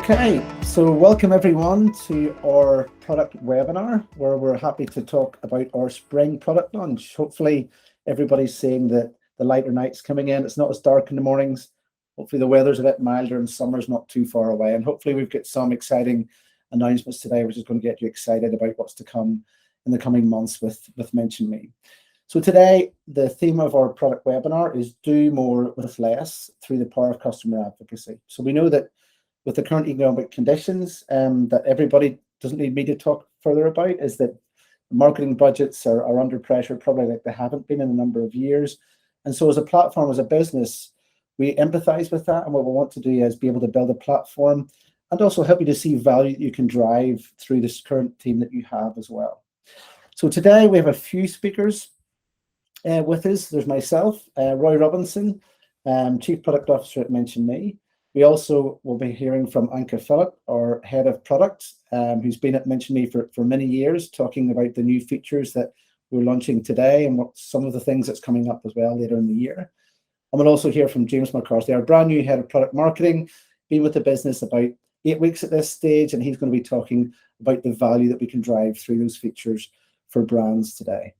Okay, so welcome everyone to our product webinar where we're happy to talk about our spring product launch. Hopefully everybody's seeing that the lighter nights coming in. It's not as dark in the mornings. Hopefully the weather's a bit milder and summer's not too far away. And hopefully we've got some exciting announcements today, which is going to get you excited about what's to come in the coming months with Mention Me. So today, the theme of our product webinar is do more with less through the power of customer advocacy. So we know that with the current economic conditions, that everybody doesn't need me to talk further about, is that marketing budgets are under pressure, probably like they haven't been in a number of years. And so as a platform, as a business, we empathize with that. And what we want to do is be able to build a platform and also help you to see value that you can drive through this current team that you have as well. So today we have a few speakers with us. There's myself, Roy Robinson, Chief Product Officer at Mention Me. We also will be hearing from Anka Phillip, our Head of Product, who's been at Mention Me for many years, talking about the new features that we're launching today and what some of the things that's coming up as well later in the year. And we'll also hear from James McCarthy, our brand new Head of Product Marketing, been with the business about 8 weeks at this stage, and he's going to be talking about the value that we can drive through those features for brands today.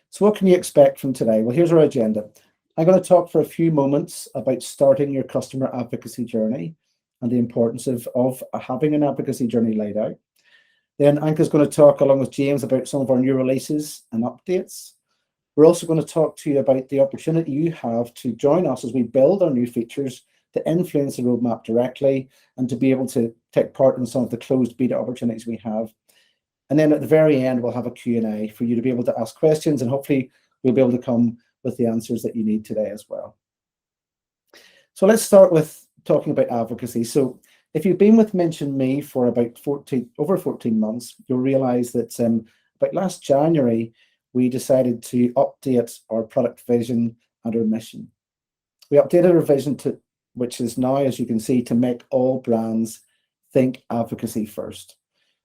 So what can you expect from today? Well, here's our agenda. I'm going to talk for a few moments about starting your customer advocacy journey and the importance of having an advocacy journey laid out. Then Anka's going to talk along with James about some of our new releases and updates. We're also going to talk to you about the opportunity you have to join us as we build our new features to influence the roadmap directly and to be able to take part in some of the closed beta opportunities we have. And then at the very end, we'll have a Q&A for you to be able to ask questions, and hopefully we'll be able to come with the answers that you need today as well. So let's start with talking about advocacy. So if you've been with Mention Me for about over 14 months, you'll realize that about last January, we decided to update our product vision and our mission. We updated our vision which is now, as you can see, to make all brands think advocacy first.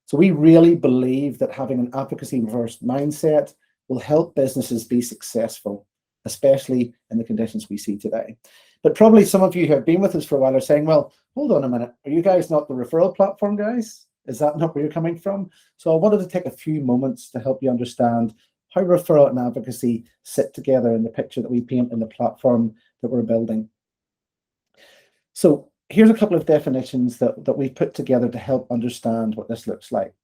So we really believe that having an advocacy first mindset will help businesses be successful, especially in the conditions we see today. But probably some of you who have been with us for a while are saying, well, hold on a minute, are you guys not the referral platform guys? Is that not where you're coming from? So I wanted to take a few moments to help you understand how referral and advocacy sit together in the picture that we paint in the platform that we're building. So here's a couple of definitions that we've put together to help understand what this looks like.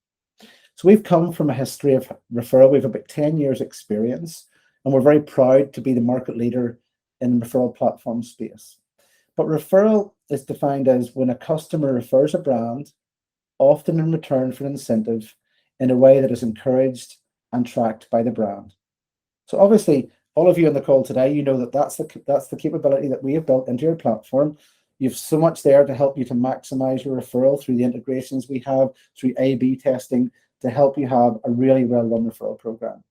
So we've come from a history of referral. We have about 10 years experience, and we're very proud to be the market leader in the referral platform space. But referral is defined as when a customer refers a brand, often in return for an incentive, in a way that is encouraged and tracked by the brand. So obviously, all of you on the call today, you know that that's the capability that we have built into your platform. You've so much there to help you to maximize your referral through the integrations we have, through A/B testing, to help you have a really well-run referral program.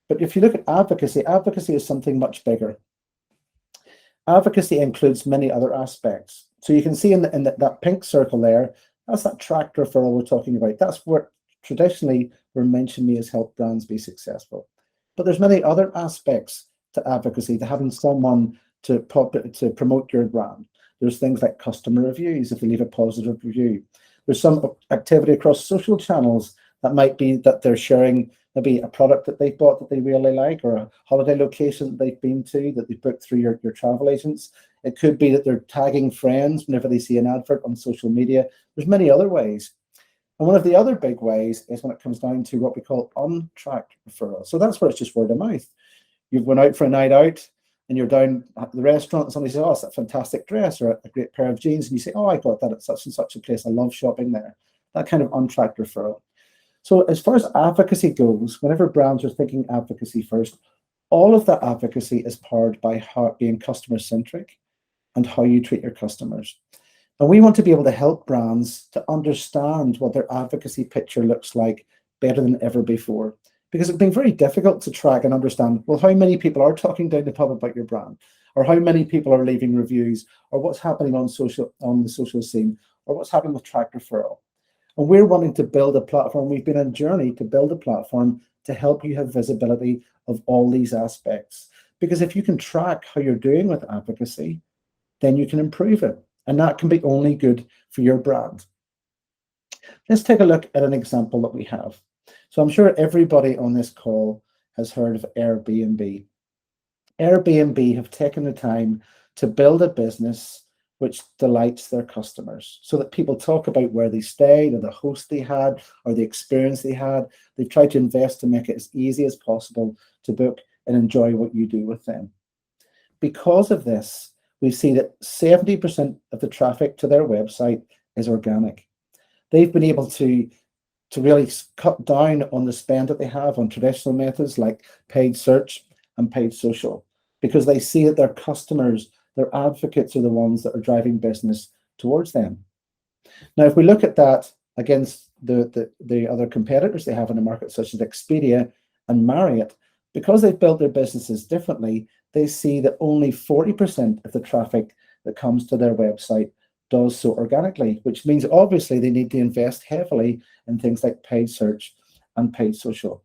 But if you look at advocacy, advocacy is something much bigger. Advocacy includes many other aspects. So you can see in that pink circle there, that's that tracked referral we're talking about. That's where traditionally where Mention Me has helped brands be successful. But there's many other aspects to advocacy, to having someone to promote your brand. There's things like customer reviews, if you leave a positive review. There's some activity across social channels that might be that they're sharing maybe a product that they've bought that they really like, or a holiday location that they've been to that they've booked through your travel agents. It could be that they're tagging friends whenever they see an advert on social media. There's many other ways. And one of the other big ways is when it comes down to what we call untracked referral. So that's where it's just word of mouth. You've went out for a night out, and you're down at the restaurant and somebody says, oh, it's a fantastic dress or a great pair of jeans. And you say, oh, I got that at such and such a place. I love shopping there. That kind of untracked referral. So as far as advocacy goes, whenever brands are thinking advocacy first, all of that advocacy is powered by being customer-centric and how you treat your customers. And we want to be able to help brands to understand what their advocacy picture looks like better than ever before. Because it's been very difficult to track and understand, well, how many people are talking down the pub about your brand, or how many people are leaving reviews, or what's happening on the social scene, or what's happening with tracked referral. And we're wanting to build a platform. We've been on a journey to build a platform to help you have visibility of all these aspects. Because if you can track how you're doing with advocacy, then you can improve it. And that can be only good for your brand. Let's take a look at an example that we have. So I'm sure everybody on this call has heard of Airbnb. Airbnb have taken the time to build a business which delights their customers so that people talk about where they stayed or the host they had or the experience they had. They try to invest to make it as easy as possible to book and enjoy what you do with them. Because of this, we see that 70% of the traffic to their website is organic. They've been able to really cut down on the spend that they have on traditional methods like paid search and paid social, because they see that their customers, their advocates, are the ones that are driving business towards them. Now, if we look at that against the other competitors they have in the market, such as Expedia and Marriott, because they've built their businesses differently, they see that only 40% of the traffic that comes to their website does so organically, which means obviously they need to invest heavily in things like paid search and paid social.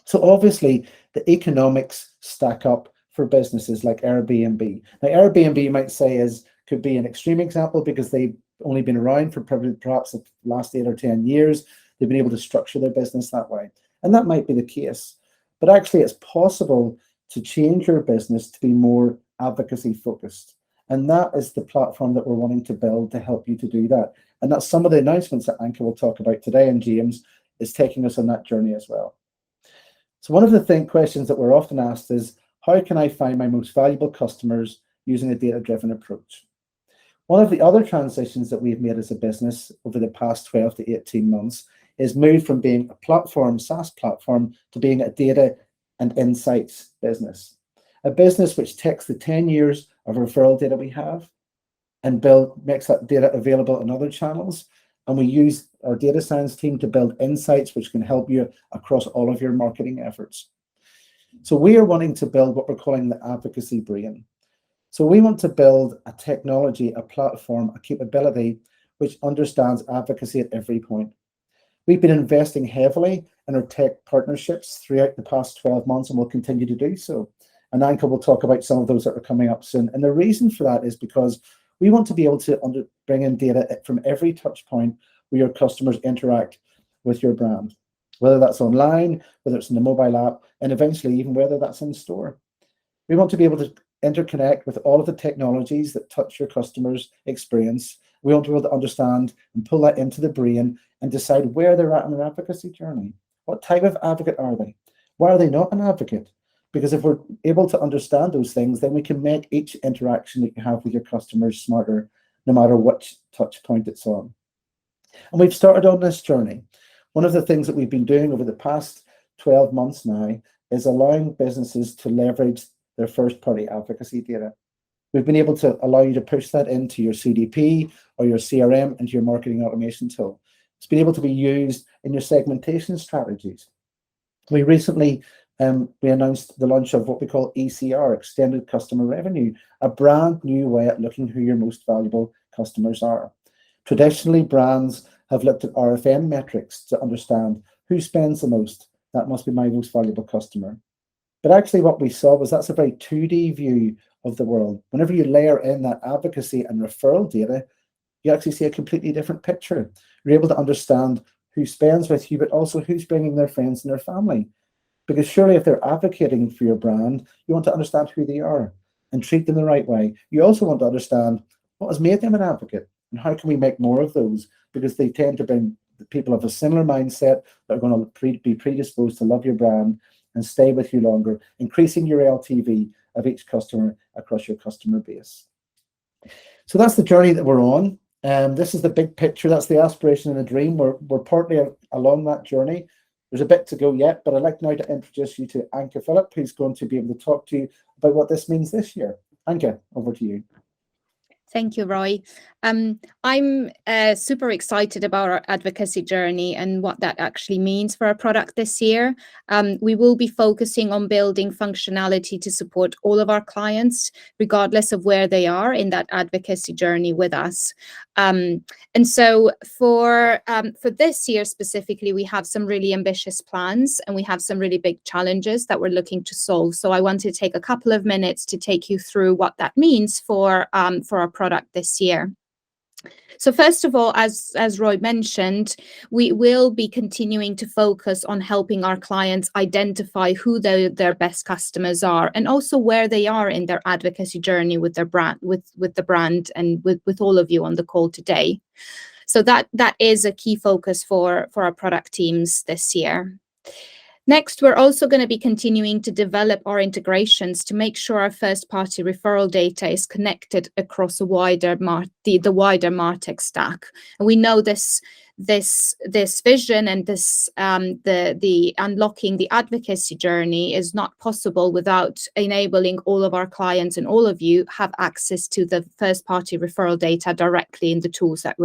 So obviously the economics stack up for businesses like Airbnb. Now, Airbnb, you might say, could be an extreme example because they've only been around for perhaps the last 8 or 10 years. They've been able to structure their business that way. And that might be the case. But actually, it's possible to change your business to be more advocacy focused. And that is the platform that we're wanting to build to help you to do that. And that's some of the announcements that Anka will talk about today. And James is taking us on that journey as well. So one of the questions that we're often asked is, how can I find my most valuable customers using a data-driven approach? One of the other transitions that we've made as a business over the past 12 to 18 months is moved from being a platform, SaaS platform, to being a data and insights business. A business which takes the 10 years of referral data we have and makes that data available on other channels. And we use our data science team to build insights which can help you across all of your marketing efforts. So we are wanting to build what we're calling the advocacy brain. So we want to build a technology, a platform, a capability which understands advocacy at every point. We've been investing heavily in our tech partnerships throughout the past 12 months and will continue to do so. And Anka will talk about some of those that are coming up soon. And the reason for that is because we want to be able to bring in data from every touch point where your customers interact with your brand, whether that's online, whether it's in the mobile app, and eventually even whether that's in store. We want to be able to interconnect with all of the technologies that touch your customers' experience. We want to be able to understand and pull that into the brain and decide where they're at in their advocacy journey. What type of advocate are they? Why are they not an advocate? Because if we're able to understand those things, then we can make each interaction that you have with your customers smarter, no matter which touch point it's on. And we've started on this journey. One of the things that we've been doing over the past 12 months now is allowing businesses to leverage their first-party advocacy data. We've been able to allow you to push that into your CDP or your CRM, into your marketing automation tool. It's been able to be used in your segmentation strategies. We recently we announced the launch of what we call ECR, Extended Customer Revenue, a brand new way at looking who your most valuable customers are. Traditionally, brands have looked at RFM metrics to understand who spends the most. That must be my most valuable customer. But actually what we saw was that's a very 2D view of the world. Whenever you layer in that advocacy and referral data, you actually see a completely different picture. You're able to understand who spends with you, but also who's bringing their friends and their family. Because surely if they're advocating for your brand, you want to understand who they are and treat them the right way. You also want to understand what has made them an advocate and how can we make more of those, because they tend to bring people of a similar mindset that are going to be predisposed to love your brand and stay with you longer, increasing your LTV of each customer across your customer base. So that's the journey that we're on. This is the big picture. That's the aspiration and the dream. We're partly along that journey. There's a bit to go yet, but I'd like now to introduce you to Anka Phillip, who's going to be able to talk to you about what this means this year. Anka, over to you. Thank you, Roy. I'm super excited about our advocacy journey and what that actually means for our product this year. We will be focusing on building functionality to support all of our clients, regardless of where they are in that advocacy journey with us. And so for this year specifically, we have some really ambitious plans and we have some really big challenges that we're looking to solve. So I want to take a couple of minutes to take you through what that means for our product this year. So first of all, as Roy mentioned, we will be continuing to focus on helping our clients identify who their best customers are and also where they are in their advocacy journey with their brand, with the brand, and with all of you on the call today. So that is a key focus for our product teams this year. Next, we're also going to be continuing to develop our integrations to make sure our first-party referral data is connected across a wider the wider MarTech stack. And we know this vision and this the unlocking the advocacy journey is not possible without enabling all of our clients and all of you have access to the first-party referral data directly in the tools that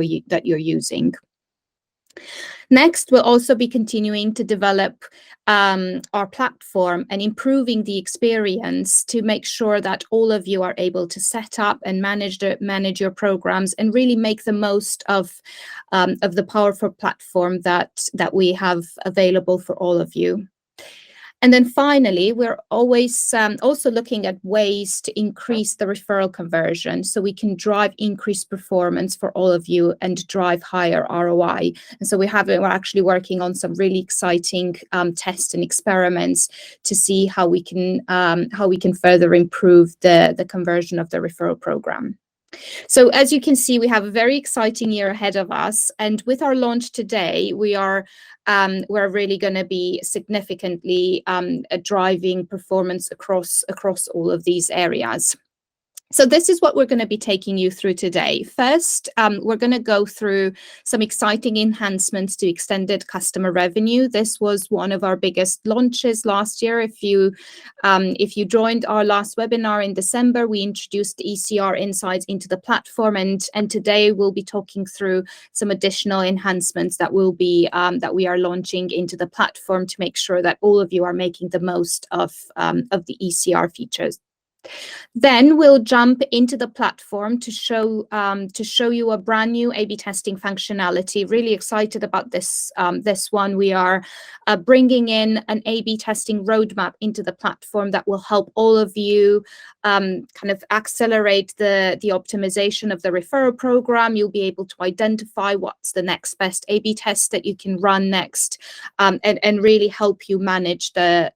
you're using. Next, we'll also be continuing to develop our platform and improving the experience to make sure that all of you are able to set up and manage your programs and really make the most of the powerful platform that we have available for all of you. And then finally, we're always also looking at ways to increase the referral conversion so we can drive increased performance for all of you and drive higher ROI. And so we're actually working on some really exciting tests and experiments to see how we can further improve the conversion of the referral program. So as you can see, we have a very exciting year ahead of us. And with our launch today, we're really going to be significantly driving performance across all of these areas. So this is what we're going to be taking you through today. First, we're going to go through some exciting enhancements to extended customer revenue. This was one of our biggest launches last year. If you joined our last webinar in December, we introduced the ECR insights into the platform, and today we'll be talking through some additional enhancements that we are launching into the platform to make sure that all of you are making the most of the ECR features. Then we'll jump into the platform to show you a brand new A/B testing functionality. Really excited about this one. We are bringing in an A/B testing roadmap into the platform that will help all of you kind of accelerate the optimization of the referral program. You'll be able to identify what's the next best A/B test that you can run next, and really help you manage the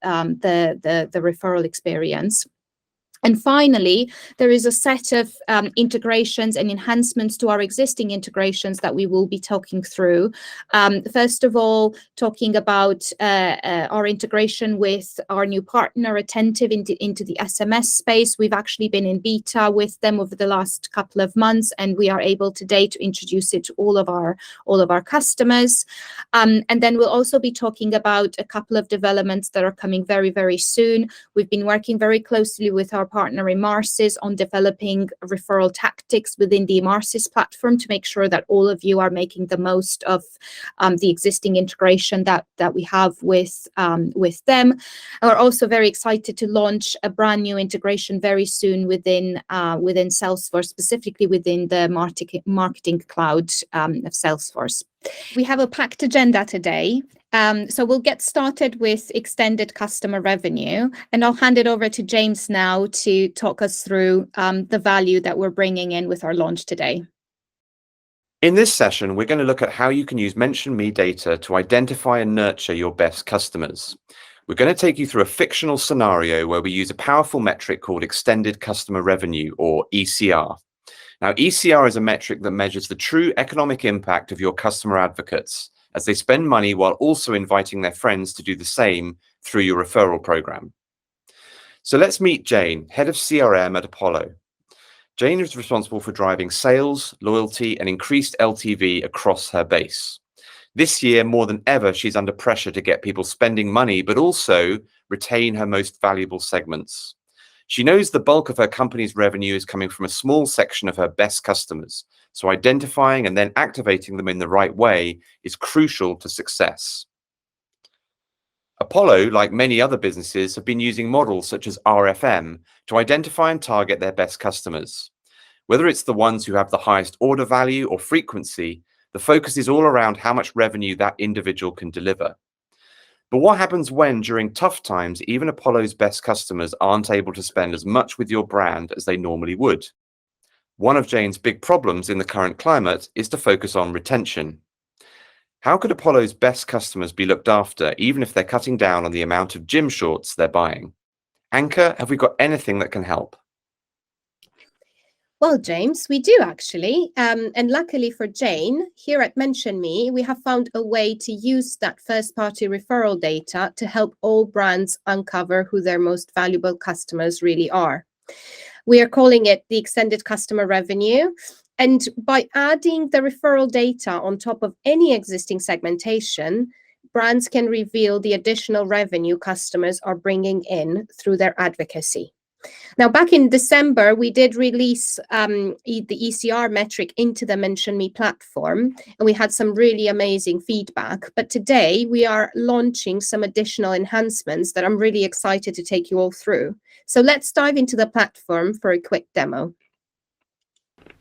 referral experience. And finally, there is a set of integrations and enhancements to our existing integrations that we will be talking through. First of all, talking about our integration with our new partner, Attentive, into the SMS space. We've actually been in beta with them over the last couple of months, and we are able today to introduce it to all of our customers. And then we'll also be talking about a couple of developments that are coming very, very soon. We've been working very closely with our partner Emarsys on developing referral tactics within the Emarsys platform to make sure that all of you are making the most of the existing integration that we have with them. And we're also very excited to launch a brand new integration very soon within Salesforce, specifically within the marketing cloud of Salesforce. We have a packed agenda today. So we'll get started with extended customer revenue, and I'll hand it over to James now to talk us through the value that we're bringing in with our launch today. In this session, we're going to look at how you can use Mention Me data to identify and nurture your best customers. We're going to take you through a fictional scenario where we use a powerful metric called extended customer revenue, or ECR. Now, ECR is a metric that measures the true economic impact of your customer advocates as they spend money while also inviting their friends to do the same through your referral program. So let's meet Jane, head of CRM at Apollo. Jane is responsible for driving sales, loyalty, and increased LTV across her base. This year, more than ever, she's under pressure to get people spending money, but also retain her most valuable segments. She knows the bulk of her company's revenue is coming from a small section of her best customers, so identifying and then activating them in the right way is crucial to success. Apollo, like many other businesses, have been using models such as RFM to identify and target their best customers. Whether it's the ones who have the highest order value or frequency, the focus is all around how much revenue that individual can deliver. But what happens when, during tough times, even Apollo's best customers aren't able to spend as much with your brand as they normally would? One of Jane's big problems in the current climate is to focus on retention. How could Apollo's best customers be looked after, even if they're cutting down on the amount of gym shorts they're buying? Anchor, have we got anything that can help? Well, James, we do actually. And luckily for Jane, here at Mention Me, we have found a way to use that first-party referral data to help all brands uncover who their most valuable customers really are. We are calling it the extended customer revenue. And by adding the referral data on top of any existing segmentation, brands can reveal the additional revenue customers are bringing in through their advocacy. Now, back in December, we did release the ECR metric into the Mention Me platform, and we had some really amazing feedback. But today, we are launching some additional enhancements that I'm really excited to take you all through. So let's dive into the platform for a quick demo.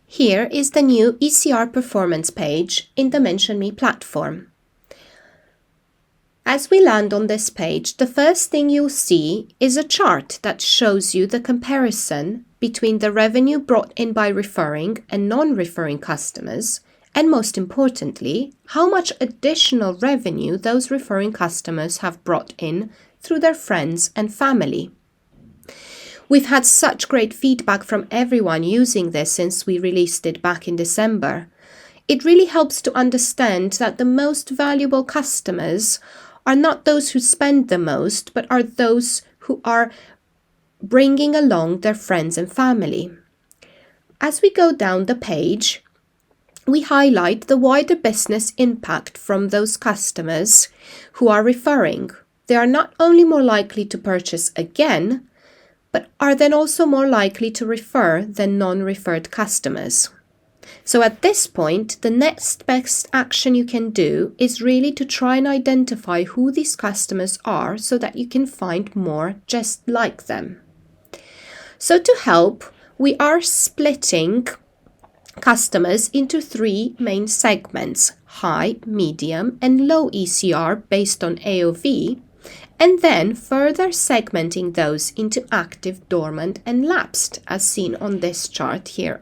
Here is the new ECR performance page in the Mention Me platform. As we land on this page, the first thing you'll see is a chart that shows you the comparison between the revenue brought in by referring and non-referring customers, and most importantly, how much additional revenue those referring customers have brought in through their friends and family. We've had such great feedback from everyone using this since we released it back in December. It really helps to understand that the most valuable customers are not those who spend the most, but are those who are bringing along their friends and family. As we go down the page, we highlight the wider business impact from those customers who are referring. They are not only more likely to purchase again, but are then also more likely to refer than non-referred customers. So at this point, the next best action you can do is really to try and identify who these customers are so that you can find more just like them. So to help, we are splitting customers into 3 main segments: high, medium, and low ECR based on AOV, and then further segmenting those into active, dormant, and lapsed, as seen on this chart here.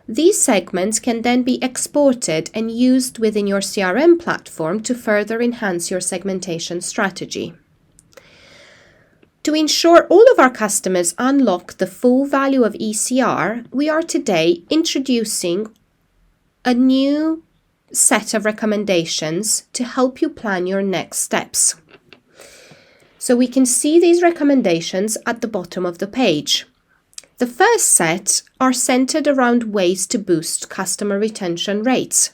These segments can then be exported and used within your CRM platform to further enhance your segmentation strategy. To ensure all of our customers unlock the full value of ECR, we are today introducing a new set of recommendations to help you plan your next steps. So we can see these recommendations at the bottom of the page. The first set are centered around ways to boost customer retention rates.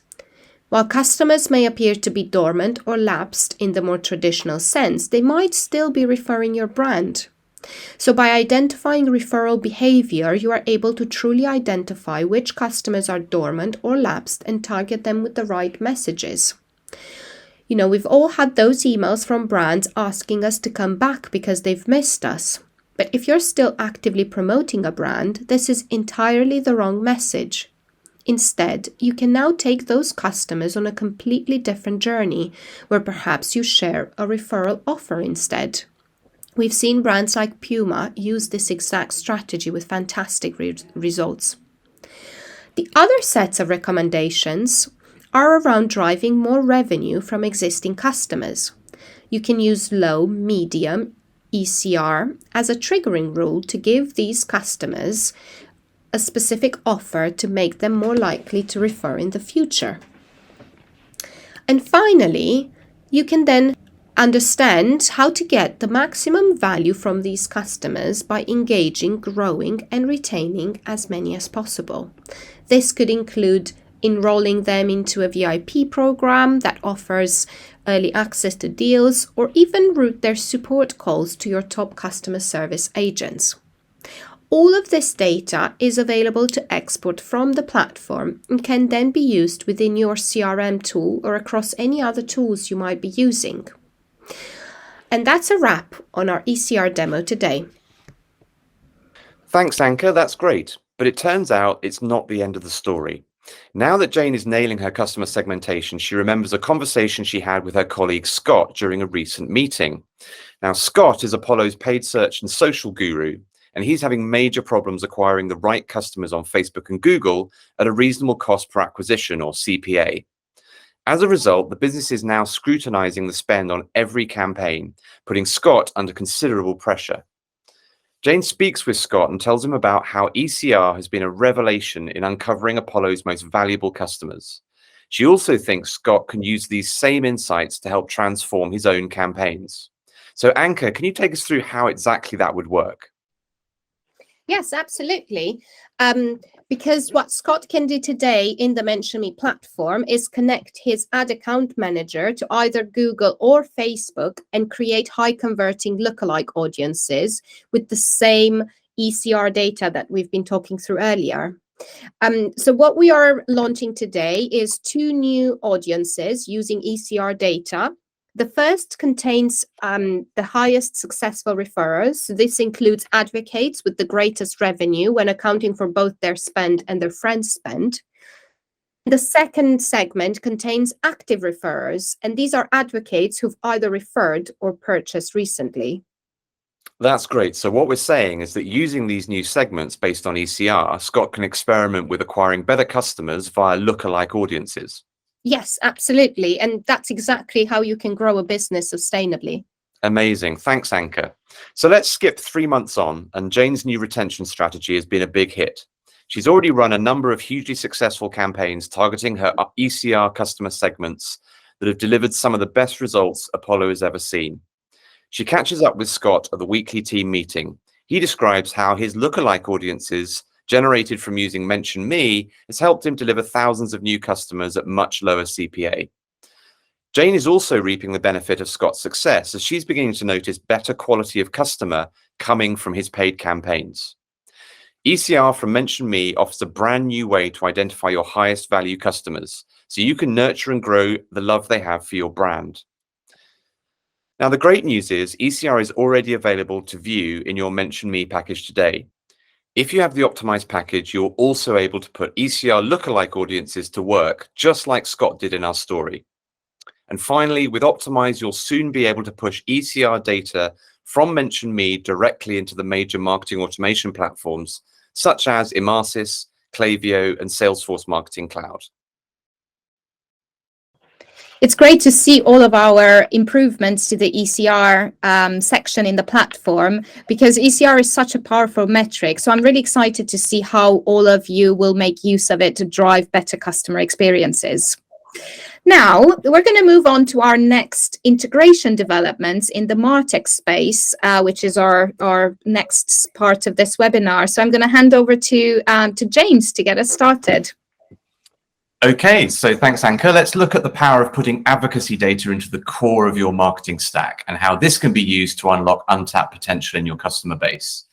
While customers may appear to be dormant or lapsed in the more traditional sense, they might still be referring your brand. So by identifying referral behavior, you are able to truly identify which customers are dormant or lapsed and target them with the right messages. You know, we've all had those emails from brands asking us to come back because they've missed us. But if you're still actively promoting a brand, this is entirely the wrong message. Instead, you can now take those customers on a completely different journey, where perhaps you share a referral offer instead. We've seen brands like Puma use this exact strategy with fantastic results. The other sets of recommendations are around driving more revenue from existing customers. You can use low, medium, ECR as a triggering rule to give these customers a specific offer to make them more likely to refer in the future. And finally, you can then understand how to get the maximum value from these customers by engaging, growing, and retaining as many as possible. This could include enrolling them into a VIP program that offers early access to deals, or even route their support calls to your top customer service agents. All of this data is available to export from the platform and can then be used within your CRM tool or across any other tools you might be using. And that's a wrap on our ECR demo today. Thanks, Anchor. That's great. But it turns out it's not the end of the story. Now that Jane is nailing her customer segmentation, she remembers a conversation she had with her colleague Scott during a recent meeting. Now, Scott is Apollo's paid search and social guru, and he's having major problems acquiring the right customers on Facebook and Google at a reasonable cost per acquisition, or CPA. As a result, the business is now scrutinizing the spend on every campaign, putting Scott under considerable pressure. Jane speaks with Scott and tells him about how ECR has been a revelation in uncovering Apollo's most valuable customers. She also thinks Scott can use these same insights to help transform his own campaigns. So Anka, can you take us through how exactly that would work? Yes, absolutely. Because what Scott can do today in the Mention Me platform is connect his ad account manager to either Google or Facebook and create high converting lookalike audiences with the same ECR data that we've been talking through earlier. So what we are launching today is 2 new audiences using ECR data. The first contains the highest successful referrers. This includes advocates with the greatest revenue when accounting for both their spend and their friends' spend. The second segment contains active referrers, and these are advocates who've either referred or purchased recently. That's great. So what we're saying is that using these new segments based on ECR, Scott can experiment with acquiring better customers via lookalike audiences. Yes, absolutely. And that's exactly how you can grow a business sustainably. Amazing. Thanks, Anka. So let's skip 3 months on, and Jane's new retention strategy has been a big hit. She's already run a number of hugely successful campaigns targeting her ECR customer segments that have delivered some of the best results Apollo has ever seen. She catches up with Scott at the weekly team meeting. He describes how his lookalike audiences generated from using Mention Me has helped him deliver thousands of new customers at much lower CPA. Jane is also reaping the benefit of Scott's success as she's beginning to notice better quality of customer coming from his paid campaigns. ECR from Mention Me offers a brand new way to identify your highest value customers so you can nurture and grow the love they have for your brand. Now, the great news is ECR is already available to view in your Mention Me package today. If you have the Optimise package, you're also able to put ECR lookalike audiences to work, just like Scott did in our story. And finally, with Optimise, you'll soon be able to push ECR data from Mention Me directly into the major marketing automation platforms, such as Optimise, Klaviyo, and Salesforce Marketing Cloud. It's great to see all of our improvements to the ECR section in the platform, because ECR is such a powerful metric. So I'm really excited to see how all of you will make use of it to drive better customer experiences. Now, we're going to move on to our next integration developments in the MarTech space, which is our next part of this webinar. So I'm going to hand over to James to get us started. Okay, so thanks, Anka. Let's look at the power of putting advocacy data into the core of your marketing stack and how this can be used to unlock untapped potential in your customer base.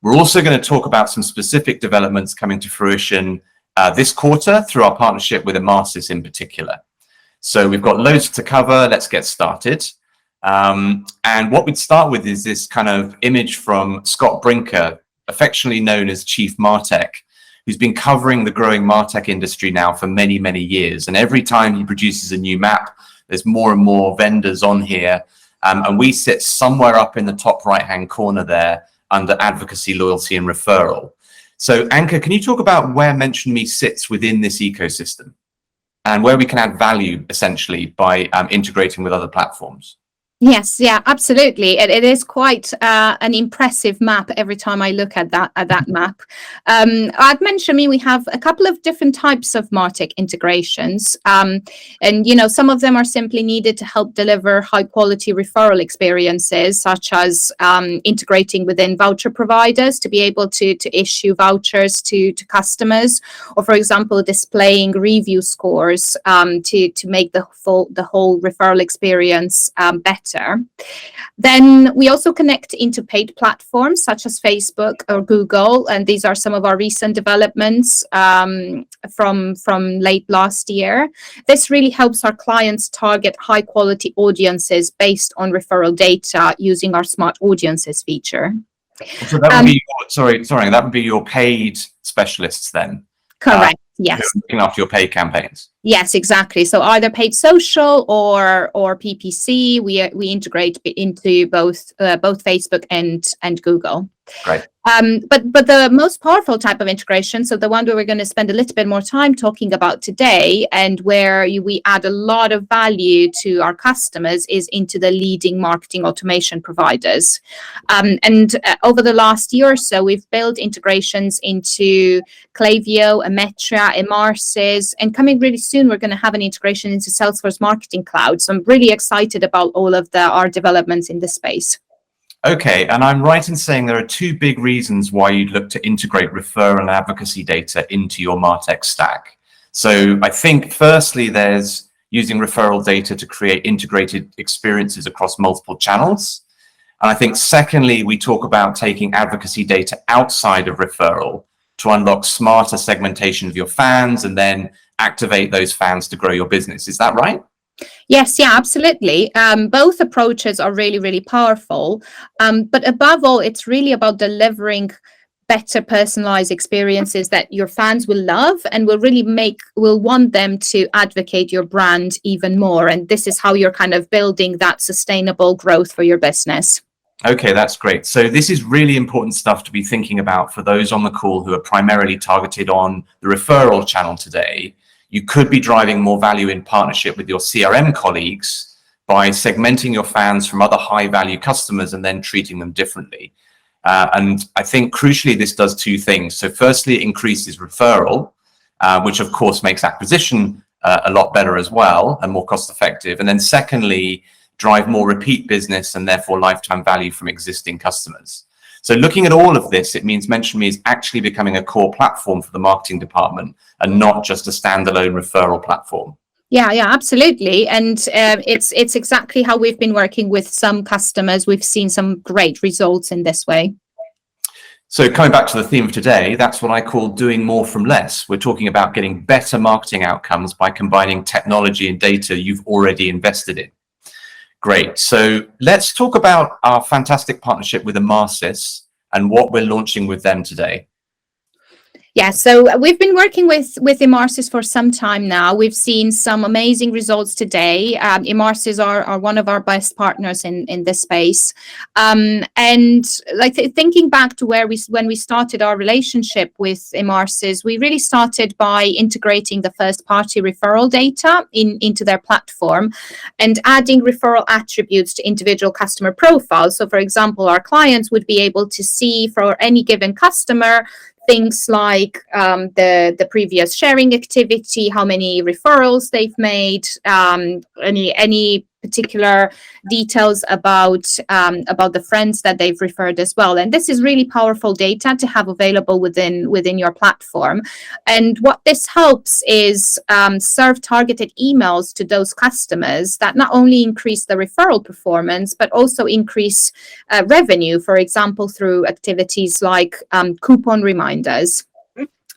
We're also going to talk about some specific developments coming to fruition this quarter through our partnership with Optimise in particular. So we've got loads to cover. Let's get started. And what we'd start with is this kind of image from Scott Brinker, affectionately known as Chief MarTech, who's been covering the growing MarTech industry now for many, many years. And every time he produces a new map, there's more and more vendors on here. And we sit somewhere up in the top right-hand corner there under advocacy, loyalty, and referral. So Anka, can you talk about where Mention Me sits within this ecosystem and where we can add value essentially by integrating with other platforms? Yes, yeah, absolutely. It is quite an impressive map every time I look at that map. At Mention Me, we have a couple of different types of MarTech integrations. And, some of them are simply needed to help deliver high quality referral experiences, such as integrating within voucher providers to be able to issue vouchers to customers, or for example, displaying review scores to make the whole referral experience better. Then we also connect into paid platforms such as Facebook or Google, and these are some of our recent developments from late last year. This really helps our clients target high quality audiences based on referral data using our Smart Audiences feature. So that would be that would be your paid specialists then, Correct. who Yes. are looking after your paid campaigns. Yes, exactly. So either paid social or PPC. We integrate into both Facebook and Google. Great. But the most powerful type of integration, so the one where we're going to spend a little bit more time talking about today, and where we add a lot of value to our customers, is into the leading marketing automation providers. Over the last year or so, we've built integrations into Klaviyo, Emetria, Emarsys, and coming really soon, we're going to have an integration into Salesforce Marketing Cloud. So I'm really excited about all of our developments in this space. Okay, and I'm right in saying there are two big reasons why you'd look to integrate referral and advocacy data into your MarTech stack. So I think firstly, there's using referral data to create integrated experiences across multiple channels. And I think secondly, we talk about taking advocacy data outside of referral to unlock smarter segmentation of your fans and then activate those fans to grow your business. Is that right? Yes, yeah, absolutely. Both approaches are really, really powerful. But above all, it's really about delivering better personalized experiences that your fans will love and will want them to advocate your brand even more. And this is how you're kind of building that sustainable growth for your business. Okay, that's great. So this is really important stuff to be thinking about for those on the call who are primarily targeted on the referral channel today. You could be driving more value in partnership with your CRM colleagues by segmenting your fans from other high value customers and then treating them differently. And I think crucially, this does two things. So firstly, it increases referral, which of course makes acquisition a lot better as well and more cost effective. And then secondly, drive more repeat business and therefore lifetime value from existing customers. So looking at all of this, it means MentionMe is actually becoming a core platform for the marketing department and not just a standalone referral platform. Yeah, absolutely. And it's exactly how we've been working with some customers. We've seen some great results in this way. So coming back to the theme of today, that's what I call doing more from less. We're talking about getting better marketing outcomes by combining technology and data you've already invested in. Great. So let's talk about our fantastic partnership with Emarsys and what we're launching with them today. Yeah, so we've been working with Emarsys for some time now. We've seen some amazing results today. Emarsys are one of our best partners in this space. And like thinking back to when we started our relationship with Emarsys, we really started by integrating the first-party referral data into their platform and adding referral attributes to individual customer profiles. So, for example, our clients would be able to see for any given customer things like the previous sharing activity, how many referrals they've made, any particular details about the friends that they've referred as well. And this is really powerful data to have available within your platform. And what this helps is serve targeted emails to those customers that not only increase the referral performance, but also increase revenue, for example, through activities like coupon reminders.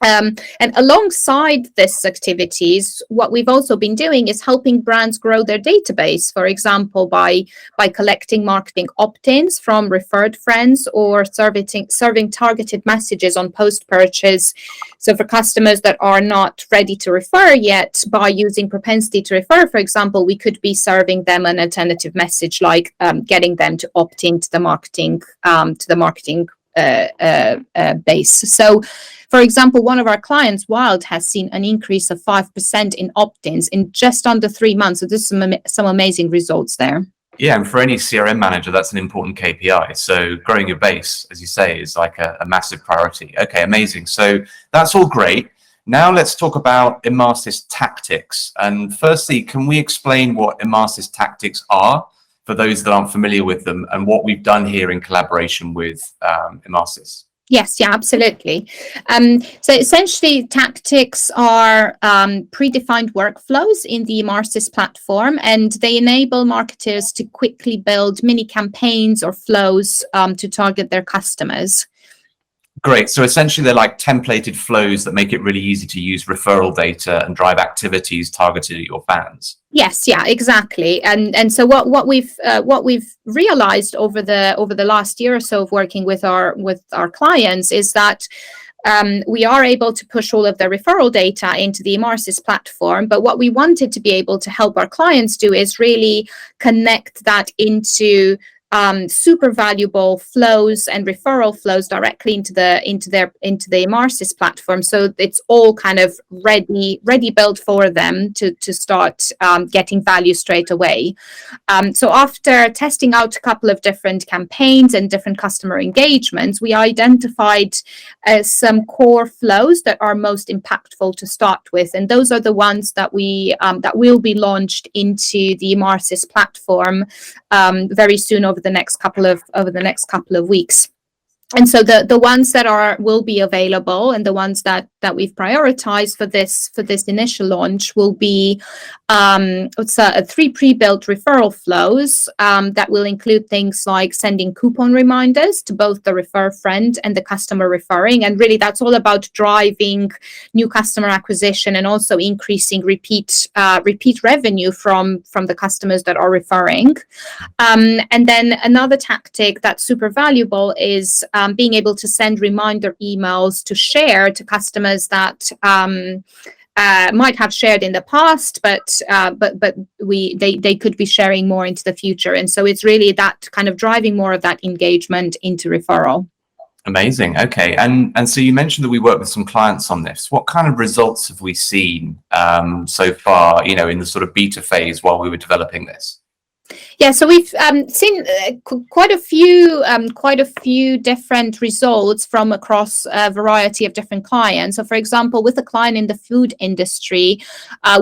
And alongside these activities, what we've also been doing is helping brands grow their database, for example, by collecting marketing opt-ins from referred friends or serving targeted messages on post-purchase. So for customers that are not ready to refer yet, by using propensity to refer, for example, we could be serving them an alternative message like getting them to opt into the marketing base. So, for example, one of our clients, Wild, has seen an increase of 5% in opt-ins in just under 3 months. So this is some amazing results there. Yeah, and for any CRM manager, that's an important KPI. So growing your base, as you say, is like a massive priority. Okay, amazing. So that's all great. Now let's talk about Emarsys tactics. And firstly, can we explain what Emarsys tactics are for those that aren't familiar with them and what we've done here in collaboration with Emarsys? Yes, yeah, absolutely. So essentially, tactics are predefined workflows in the Emarsys platform, and they enable marketers to quickly build mini campaigns or flows to target their customers. Great. So essentially, they're like templated flows that make it really easy to use referral data and drive activities targeted at your fans. Yes, yeah, exactly. And so what we've realized over the last year or so of working with our clients is that we are able to push all of the referral data into the Optimise platform. But what we wanted to be able to help our clients do is really connect that into super valuable flows and referral flows directly into the Optimise platform. So it's all kind of ready built for them to start getting value straight away. So after testing out a couple of different campaigns and different customer engagements, we identified some core flows that are most impactful to start with, and those are the ones that will be launched into the Optimise platform very soon over the next couple of weeks. And so the ones that will be available and the ones that we've prioritized for this initial launch will be three pre-built referral flows that will include things like sending coupon reminders to both the refer friend and the customer referring, and really that's all about driving new customer acquisition and also increasing repeat revenue from the customers that are referring. And then another tactic that's super valuable is being able to send reminder emails to share to customers that might have shared in the past, but they could be sharing more into the future. And so it's really that kind of driving more of that engagement into referral. Amazing. Okay. And so you mentioned that we work with some clients on this. What kind of results have we seen so far, in the sort of beta phase while we were developing this? Yeah, so we've seen quite a few different results from across a variety of different clients. So, for example, with a client in the food industry,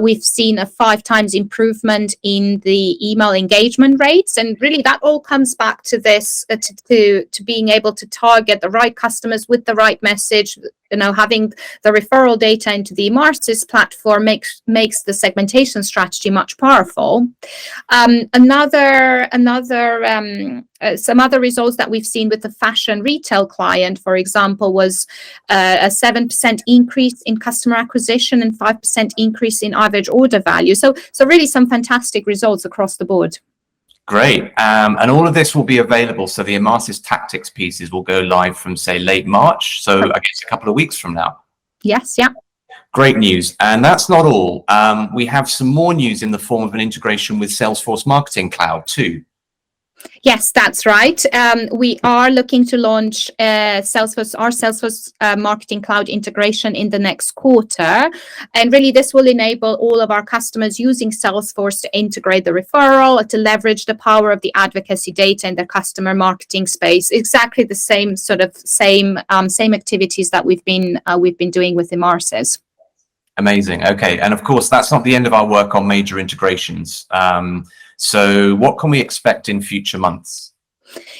we've seen a 5 times improvement in the email engagement rates, and really that all comes back to this to being able to target the right customers with the right message. Having the referral data into the Optimise platform makes the segmentation strategy much powerful. Some other results that we've seen with the fashion retail client, for example, was a 7% increase in customer acquisition and 5% increase in average order value. So really some fantastic results across the board. Great. And all of this will be available. So the Optimise tactics pieces will go live from, say, late March. So I guess a couple of weeks from now. Yes, yeah. Great news. And that's not all. We have some more news in the form of an integration with Salesforce Marketing Cloud too. Yes, that's right. We are looking to launch Salesforce Marketing Cloud integration in the next quarter. And really, this will enable all of our customers using Salesforce to integrate the referral, to leverage the power of the advocacy data in their customer marketing space. Exactly the same activities that we've been doing with Optimise. Amazing. Okay. And of course, that's not the end of our work on major integrations. So what can we expect in future months?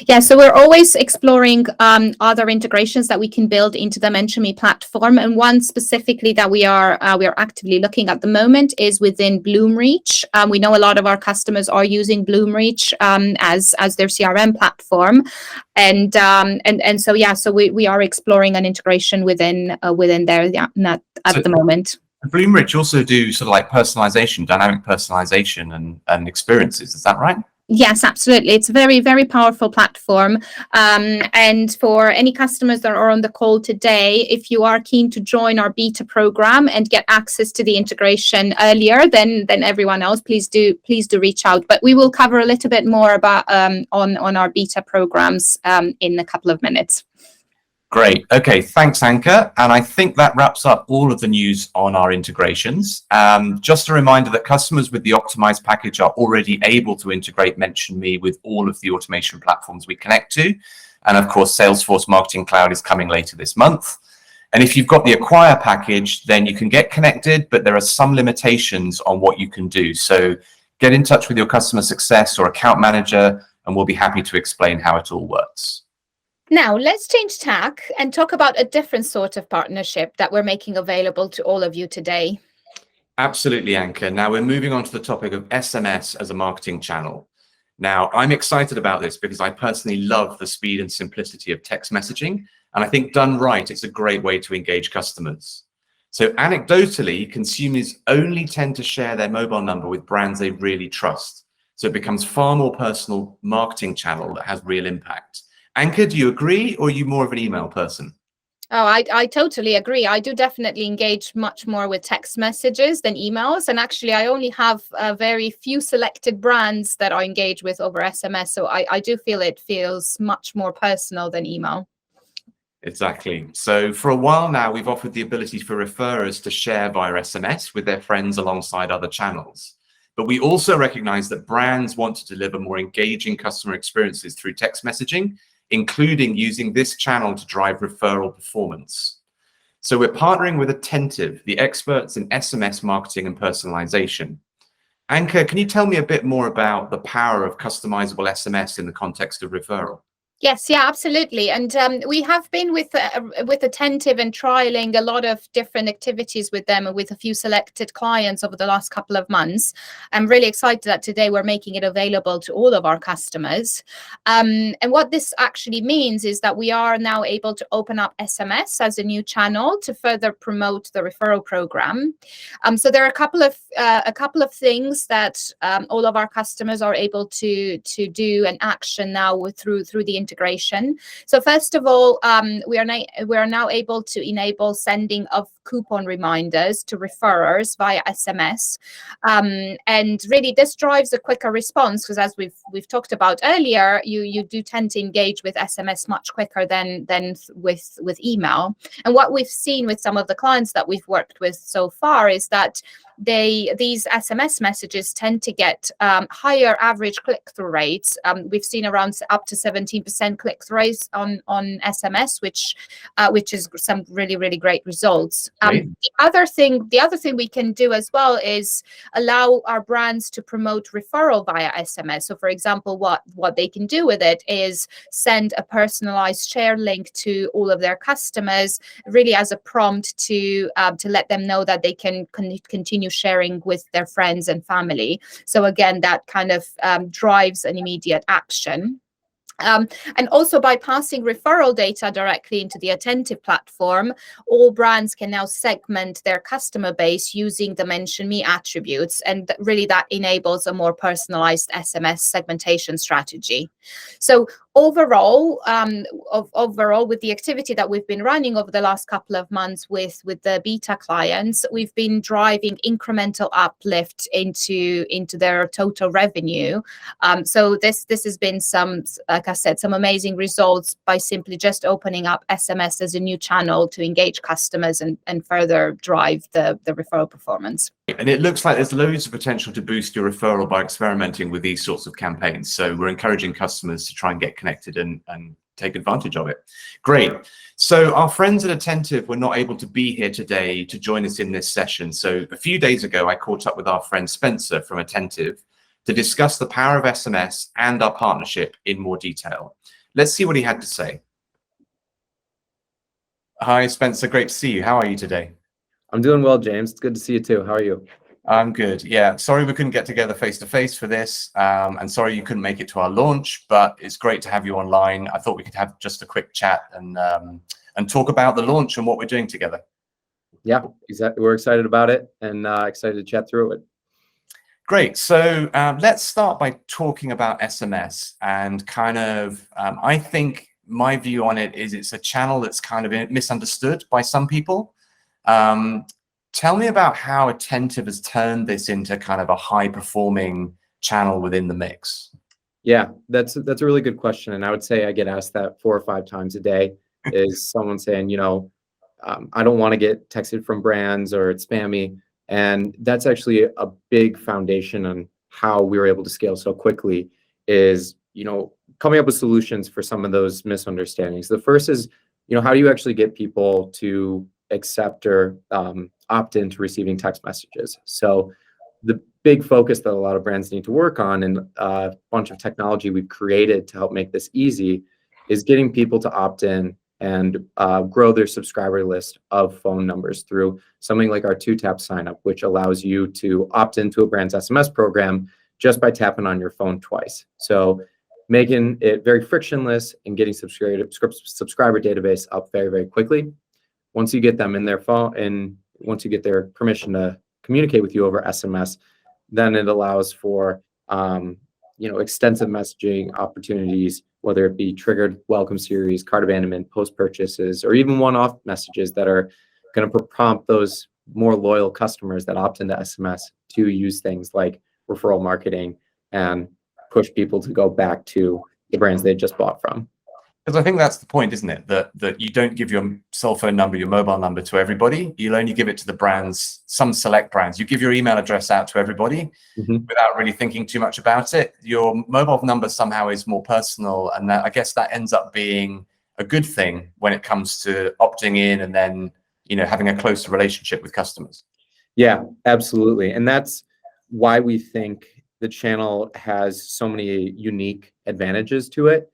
Yeah, so we're always exploring other integrations that we can build into the MentionMe platform, and one specifically that we are actively looking at the moment is within Bloomreach. We know a lot of our customers are using Bloomreach as their CRM platform, and so we are exploring an integration within there at the moment. Bloomreach also do sort of like personalization, dynamic personalization and experiences. Is that right? Yes, absolutely. It's a very, very powerful platform. And for any customers that are on the call today, if you are keen to join our beta program and get access to the integration earlier than everyone else, please do reach out. But we will cover a little bit more about on our beta programs in a couple of minutes. Great. Okay, thanks, Anka. And I think that wraps up all of the news on our integrations. Just a reminder that customers with the Optimise package are already able to integrate MentionMe with all of the automation platforms we connect to. And of course, Salesforce Marketing Cloud is coming later this month. And if you've got the Acquire package, then you can get connected, but there are some limitations on what you can do. So get in touch with your customer success or account manager, and we'll be happy to explain how it all works. Now, let's change tack and talk about a different sort of partnership that we're making available to all of you today. Absolutely, Anka. Now we're moving on to the topic of SMS as a marketing channel. Now, I'm excited about this because I personally love the speed and simplicity of text messaging, And I think done right, it's a great way to engage customers. So anecdotally, consumers only tend to share their mobile number with brands they really trust. So it becomes far more personal marketing channel that has real impact. Anka, do you agree, or are you more of an email person? Oh, I totally agree. I do definitely engage much more with text messages than emails. And actually, I only have very few selected brands that I engage with over SMS. So I do feel it feels much more personal than email. Exactly. So for a while now, we've offered the ability for referrers to share via SMS with their friends alongside other channels. But we also recognize that brands want to deliver more engaging customer experiences through text messaging, including using this channel to drive referral performance. So we're partnering with Attentive, the experts in SMS marketing and personalization. Anka, can you tell me a bit more about the power of customizable SMS in the context of referral? Yes, yeah, absolutely. And we have been with Attentive and trialing a lot of different activities with them and with a few selected clients over the last couple of months. I'm really excited that today we're making it available to all of our customers. And what this actually means is that we are now able to open up SMS as a new channel to further promote the referral program. So there are a couple of things that all of our customers are able to do and action now through the integration. So first of all, we are now able to enable sending of coupon reminders to referrers via SMS, and really this drives a quicker response because, as we've talked about earlier, you do tend to engage with SMS much quicker than with email. And what we've seen with some of the clients that we've worked with so far is that these SMS messages tend to get higher average click-through rates. We've seen around up to 17% click-through rates on SMS, which is some really great results. The other thing we can do as well is allow our brands to promote referral via SMS. So, for example, what they can do with it is send a personalized share link to all of their customers, really as a prompt to let them know that they can continue sharing with their friends and family. So again, that kind of drives an immediate action. And also by passing referral data directly into the Attentive platform, all brands can now segment their customer base using the Mention Me attributes. And really that enables a more personalized SMS segmentation strategy. So overall, with the activity that we've been running over the last couple of months with the beta clients, we've been driving incremental uplift into their total revenue. So this has been like I said, some amazing results by simply just opening up SMS as a new channel to engage customers and further drive the referral performance. And it looks like there's loads of potential to boost your referral by experimenting with these sorts of campaigns. So we're encouraging customers to try and get connected and take advantage of it. Great. So our friends at Attentive were not able to be here today to join us in this session. So a few days ago, I caught up with our friend Spencer from Attentive to discuss the power of SMS and our partnership in more detail. Let's see what he had to say. Hi, Spencer. Great to see you. How are you today? I'm doing well, James. It's good to see you too. How are you? I'm good. Yeah, sorry we couldn't get together face to face for this, and sorry you couldn't make it to our launch, but it's great to have you online. I thought we could have just a quick chat and talk about the launch and what we're doing together. Yeah, exactly. We're excited about it and excited to chat through it. Great. So let's start by talking about SMS and kind of, I think my view on it is it's a channel that's kind of misunderstood by some people. Tell me about how Attentive has turned this into kind of a high-performing channel within the mix. Yeah, that's a really good question, and I would say I get asked that 4 or 5 times a day. Is someone saying, I don't want to get texted from brands or it's spammy, and that's actually a big foundation on how we were able to scale so quickly. Is coming up with solutions for some of those misunderstandings. The first is, how do you actually get people to accept or opt in to receiving text messages? So the big focus that a lot of brands need to work on, and a bunch of technology we've created to help make this easy, is getting people to opt in and grow their subscriber list of phone numbers through something like our 2-tap sign up, which allows you to opt into a brand's SMS program just by tapping on your phone twice. So making it very frictionless and getting subscriber database up very, very quickly. Once you get them in their phone and once you get their permission to communicate with you over SMS, then it allows for extensive messaging opportunities, whether it be triggered welcome series, cart abandonment, post purchases, or even one-off messages that are going to prompt those more loyal customers that opt into SMS to use things like referral marketing and push people to go back to the brands they just bought from. Because I think that's the point, isn't it? That you don't give your cell phone number, your mobile number to everybody. You'll only give it to the brands, some select brands. You give your email address out to everybody without really thinking too much about it. Your mobile number somehow is more personal, and I guess that ends up being a good thing when it comes to opting in and then having a closer relationship with customers. Yeah, absolutely, and that's why we think the channel has so many unique advantages to it.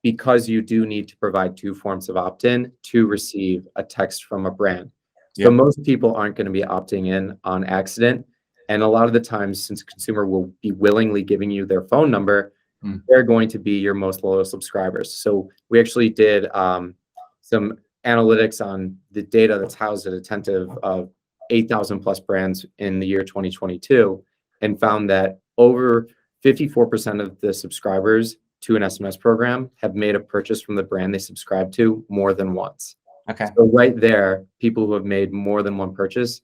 Because you do need to provide two forms of opt-in to receive a text from a brand. So most people aren't going to be opting in on accident. And a lot of the times, since a consumer will be willingly giving you their phone number, they're going to be your most loyal subscribers. So we actually did some analytics on the data that's housed at Attentive of 8,000 plus brands in the year 2022 and found that over 54% of the subscribers to an SMS program have made a purchase from the brand they subscribe to more than once. Okay. So right there, people who have made more than one purchase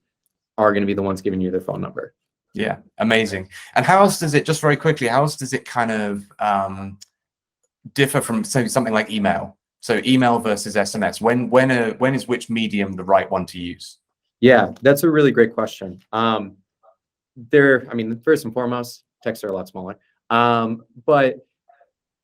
are going to be the ones giving you their phone number. Yeah, amazing. And how else does it, just very quickly, how else does it kind of differ from something like email? So email versus SMS. When is which medium the right one to use? Yeah, that's a really great question. First and foremost, texts are a lot smaller. But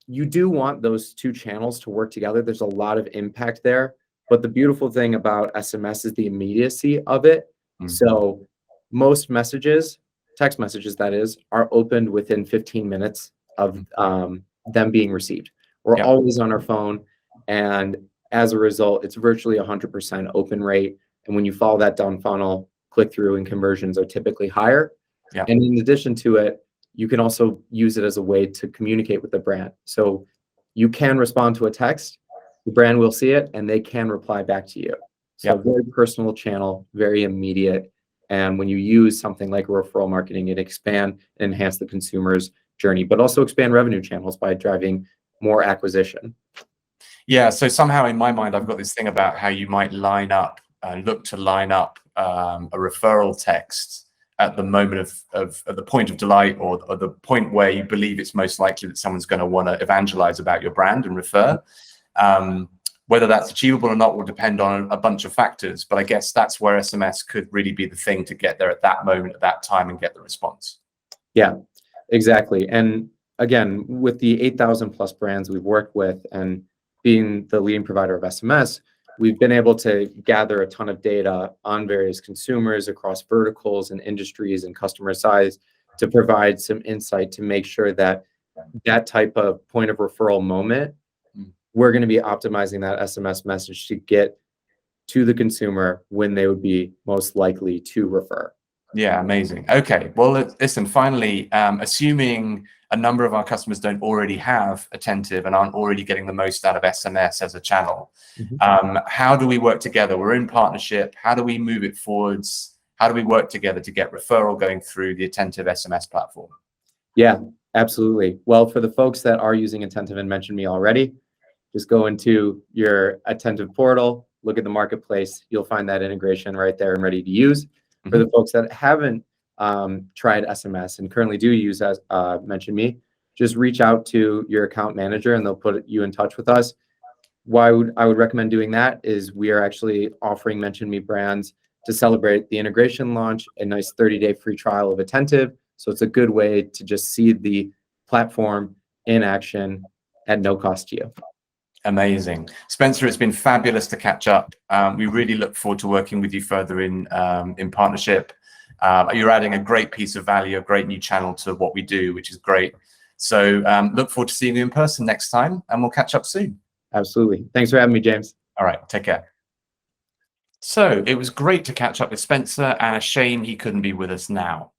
you do want those two channels to work together. There's a lot of impact there. But the beautiful thing about SMS is the immediacy of it. So most messages, text messages that is, are opened within 15 minutes of them being received. We're always on our phone. And as a result, it's virtually 100% open rate. And when you follow that down funnel, click-through and conversions are typically higher. And in addition to it, you can also use it as a way to communicate with the brand. So you can respond to a text, the brand will see it, and they can reply back to you. So very personal channel, very immediate. And when you use something like referral marketing, it expand and enhance the consumer's journey, but also expand revenue channels by driving more acquisition. Yeah, so somehow in my mind, I've got this thing about how you might look to line up a referral text at the moment of the point of delight or the point where you believe it's most likely that someone's going to want to evangelize about your brand and refer. Whether that's achievable or not will depend on a bunch of factors, but I guess that's where SMS could really be the thing to get there at that moment, at that time, and get the response. Yeah, exactly. And again, with the 8,000 plus brands we've worked with and being the leading provider of SMS, we've been able to gather a ton of data on various consumers across verticals and industries and customer size to provide some insight to make sure that that type of point of referral moment, we're going to be optimizing that SMS message to get to the consumer when they would be most likely to refer. Yeah, amazing. Okay, well, listen, finally, assuming a number of our customers don't already have Attentive and aren't already getting the most out of SMS as a channel, how do we work together? We're in partnership. How do we move it forwards? How do we work together to get referral going through the Attentive SMS platform? Yeah, absolutely. Well, for the folks that are using Attentive and mentioned me already, just go into your Attentive portal, look at the marketplace. You'll find that integration right there and ready to use. For the folks that haven't tried SMS and currently do use Mention Me, just reach out to your account manager and they'll put you in touch with us. Why I would recommend doing that is we are actually offering Mention Me brands to celebrate the integration launch, a nice 30-day free trial of Attentive. So it's a good way to just see the platform in action at no cost to you. Amazing. Spencer, it's been fabulous to catch up. We really look forward to working with you further in partnership. You're adding a great piece of value, a great new channel to what we do, which is great. So look forward to seeing you in person next time, and we'll catch up soon. Absolutely. Thanks for having me, James. All right, take care. So it was great to catch up with Spencer, and a shame he couldn't be with us now.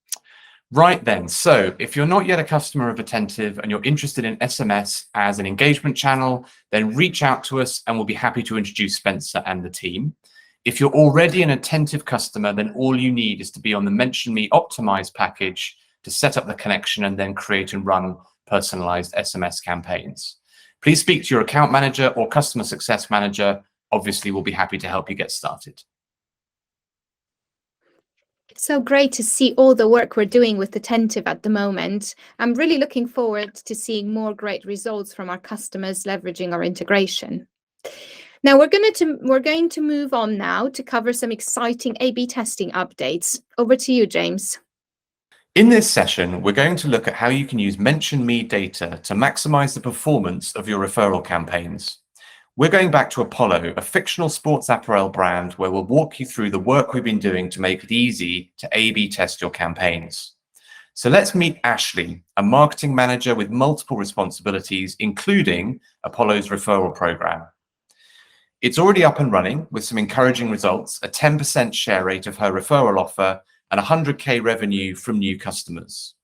Right then, so if you're not yet a customer of Attentive and you're interested in SMS as an engagement channel, then reach out to us and we'll be happy to introduce Spencer and the team. If you're already an Attentive customer, then all you need is to be on the Mention Me Optimise package to set up the connection and then create and run personalized SMS campaigns. Please speak to your account manager or customer success manager. Obviously, we'll be happy to help you get started. It's so great to see all the work we're doing with Attentive at the moment. I'm really looking forward to seeing more great results from our customers leveraging our integration. Now we're going to move on now to cover some exciting A/B testing updates. Over to you, James. In this session, we're going to look at how you can use Mention Me data to maximize the performance of your referral campaigns. We're going back to Apollo, a fictional sports apparel brand, where we'll walk you through the work we've been doing to make it easy to A/B test your campaigns. So let's meet Ashley, a marketing manager with multiple responsibilities, including Apollo's referral program. It's already up and running with some encouraging results, a 10% share rate of her referral offer and 100K revenue from new customers.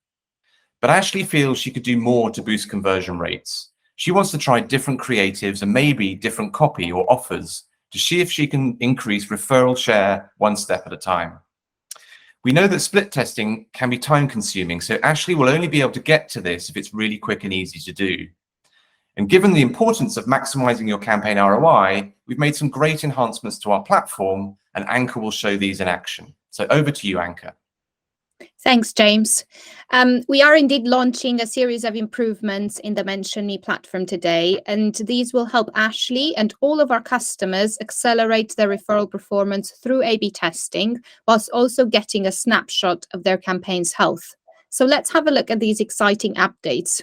But Ashley feels she could do more to boost conversion rates. She wants to try different creatives and maybe different copy or offers to see if she can increase referral share one step at a time. We know that split testing can be time consuming, so Ashley will only be able to get to this if it's really quick and easy to do. And given the importance of maximizing your campaign ROI, we've made some great enhancements to our platform, and Anka will show these in action. So over to you, Anka. Thanks, James. We are indeed launching a series of improvements in the Mention Me platform today, and these will help Ashley and all of our customers accelerate their referral performance through A/B testing, whilst also getting a snapshot of their campaign's health. So let's have a look at these exciting updates.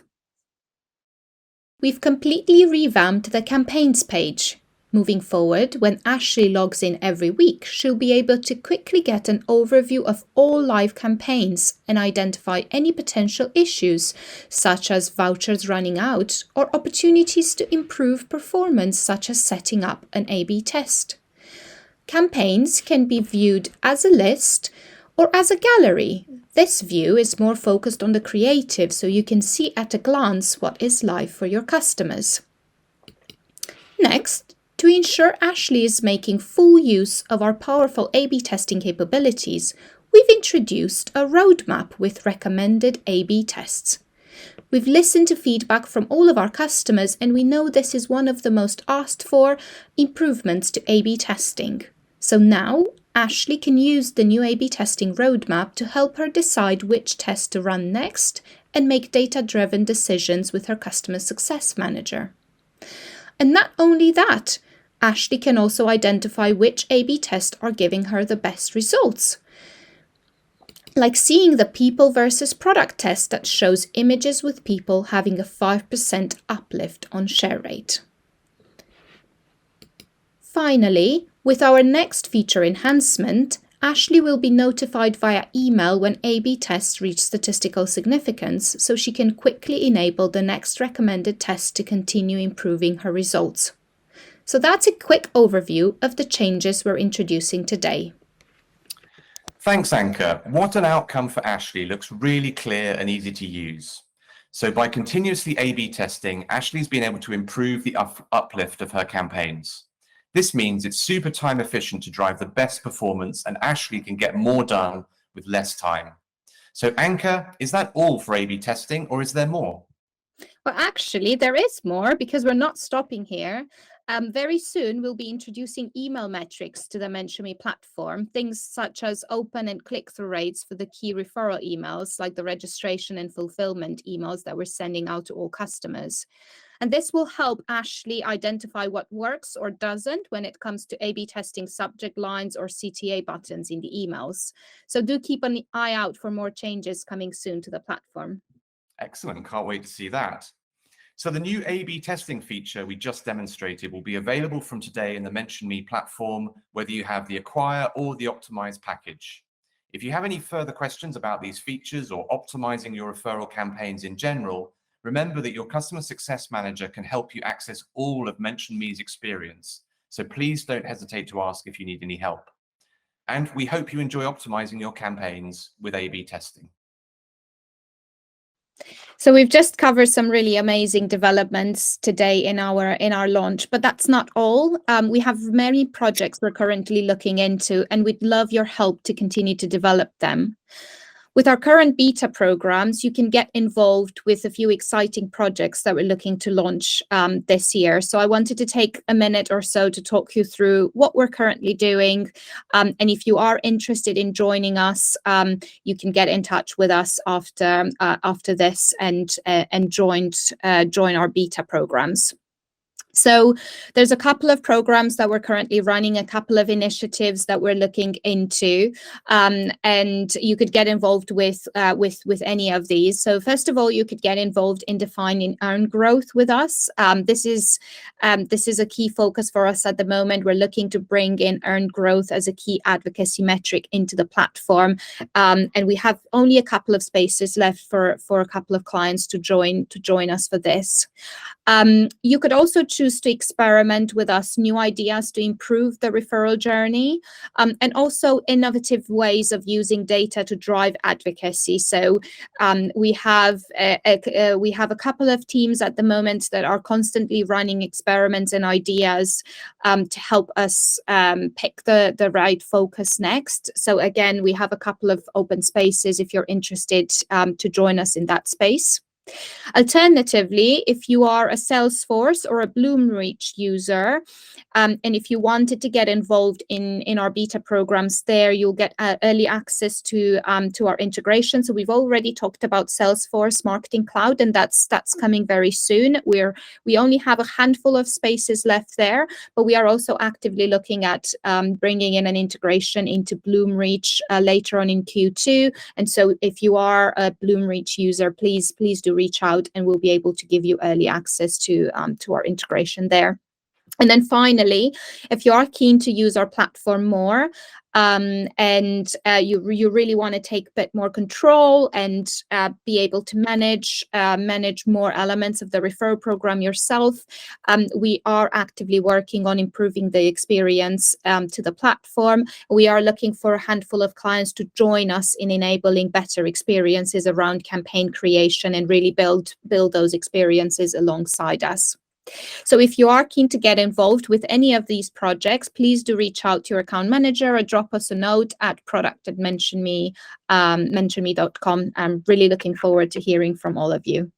We've completely revamped the campaigns page. Moving forward, when Ashley logs in every week, she'll be able to quickly get an overview of all live campaigns and identify any potential issues, such as vouchers running out or opportunities to improve performance, such as setting up an A/B test. Campaigns can be viewed as a list or as a gallery. This view is more focused on the creative, so you can see at a glance what is live for your customers. Next, to ensure Ashley is making full use of our powerful A/B testing capabilities, we've introduced a roadmap with recommended A/B tests. We've listened to feedback from all of our customers, and we know this is one of the most asked for improvements to A/B testing. So now, Ashley can use the new A/B testing roadmap to help her decide which test to run next and make data-driven decisions with her customer success manager. And not only that, Ashley can also identify which A/B tests are giving her the best results. Like seeing the people versus product test that shows images with people having a 5% uplift on share rate. Finally, with our next feature enhancement, Ashley will be notified via email when A/B tests reach statistical significance, so she can quickly enable the next recommended test to continue improving her results. So that's a quick overview of the changes we're introducing today. Thanks, Anka. What an outcome for Ashley. Looks really clear and easy to use. So by continuously A/B testing, Ashley's been able to improve the uplift of her campaigns. This means it's super time efficient to drive the best performance, and Ashley can get more done with less time. So Anka, is that all for A/B testing, or is there more? Well, actually, there is more, because we're not stopping here. Very soon, we'll be introducing email metrics to the Mention Me platform, things such as open and click-through rates for the key referral emails, like the registration and fulfillment emails that we're sending out to all customers. And this will help Ashley identify what works or doesn't when it comes to A/B testing subject lines or CTA buttons in the emails. So do keep an eye out for more changes coming soon to the platform. Excellent. Can't wait to see that. So the new A/B testing feature we just demonstrated will be available from today in the Mention Me platform, whether you have the Acquire or the Optimise package. If you have any further questions about these features or optimizing your referral campaigns in general, remember that your customer success manager can help you access all of Mention Me's experience. So please don't hesitate to ask if you need any help. And we hope you enjoy optimizing your campaigns with A/B testing. So we've just covered some really amazing developments today in our launch, but that's not all. We have many projects we're currently looking into, and we'd love your help to continue to develop them. With our current beta programs, you can get involved with a few exciting projects that we're looking to launch this year. So I wanted to take a minute or so to talk you through what we're currently doing. And if you are interested in joining us, you can get in touch with us after this and join our beta programs. So there's a couple of programs that we're currently running, a couple of initiatives that we're looking into, and you could get involved with any of these. So first of all, you could get involved in defining earn growth with us. This is a key focus for us at the moment. We're looking to bring in earn growth as a key advocacy metric into the platform, and we have only a couple of spaces left for a couple of clients to join us for this. You could also choose to experiment with us new ideas to improve the referral journey, and also innovative ways of using data to drive advocacy. So we have a couple of teams at the moment that are constantly running experiments and ideas to help us pick the right focus next. So again, we have a couple of open spaces if you're interested to join us in that space. Alternatively, if you are a Salesforce or a Bloomreach user, and if you wanted to get involved in our beta programs there, you'll get early access to our integration. So we've already talked about Salesforce Marketing Cloud, and that's coming very soon. We only have a handful of spaces left there, but we are also actively looking at bringing in an integration into Bloomreach later on in Q2. And so if you are a Bloomreach user, please do reach out, and we'll be able to give you early access to our integration there. And then finally, if you are keen to use our platform more, and you really want to take a bit more control and be able to manage more elements of the referral program yourself, we are actively working on improving the experience to the platform. We are looking for a handful of clients to join us in enabling better experiences around campaign creation and really build those experiences alongside us. So if you are keen to get involved with any of these projects, please do reach out to your account manager or drop us a note at product@mentionme.com. I'm really looking forward to hearing from all of you.